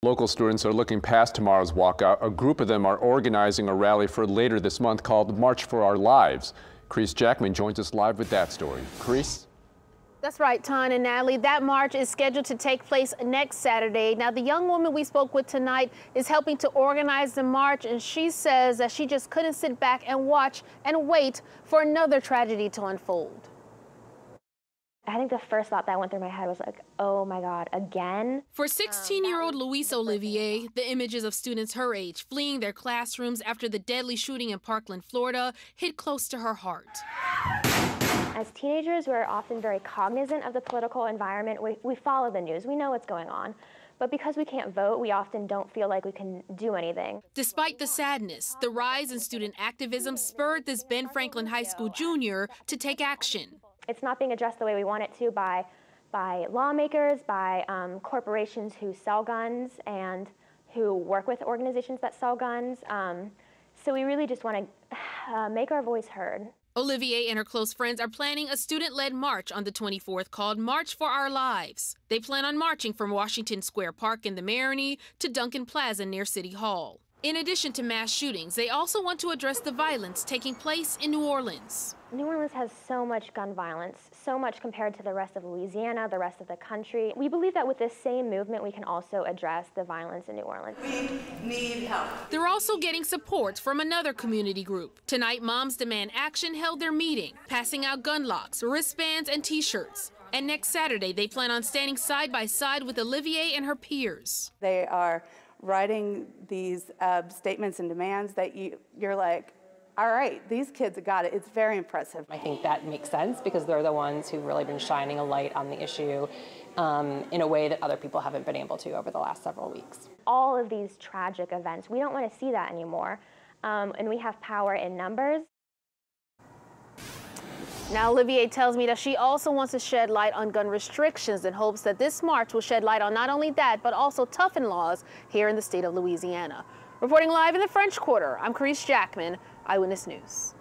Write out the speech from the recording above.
Local students are looking past tomorrow's walkout. A group of them are organizing a rally for later this month called March for Our Lives. Chris Jackman joins us live with that story. Chris? That's right, Ton and Natalie. That march is scheduled to take place next Saturday. Now, the young woman we spoke with tonight is helping to organize the march, and she says that she just couldn't sit back and watch and wait for another tragedy to unfold. I think the first thought that went through my head was like, oh my God, again? For 16-year-old Louise Olivier, the images of students her age fleeing their classrooms after the deadly shooting in Parkland, Florida, hit close to her heart. As teenagers, we're often very cognizant of the political environment. We follow the news, we know what's going on. But because we can't vote, we often don't feel like we can do anything. Despite the sadness, the rise in student activism spurred this Ben Franklin High School junior to take action. It's not being addressed the way we want it to by lawmakers, by corporations who sell guns and who work with organizations that sell guns. So we really just want to make our voice heard. Olivier and her close friends are planning a student-led march on the 24th called March for Our Lives. They plan on marching from Washington Square Park in the Marigny to Duncan Plaza near City Hall. In addition to mass shootings, they also want to address the violence taking place in New Orleans. New Orleans has so much gun violence, so much compared to the rest of Louisiana, the rest of the country. We believe that with this same movement, we can also address the violence in New Orleans. We need help. They're also getting support from another community group. Tonight, Moms Demand Action held their meeting, passing out gun locks, wristbands, and T-shirts. And next Saturday, they plan on standing side by side with Olivier and her peers. They are writing these statements and demands that you're like, all right, these kids have got it. It's very impressive. I think that makes sense because they're the ones who've really been shining a light on the issue in a way that other people haven't been able to over the last several weeks. All of these tragic events, we don't want to see that anymore. And we have power in numbers. Now, Olivier tells me that she also wants to shed light on gun restrictions in hopes that this march will shed light on not only that, but also toughen laws here in the state of Louisiana. Reporting live in the French Quarter, I'm Chris Jackman, Eyewitness News.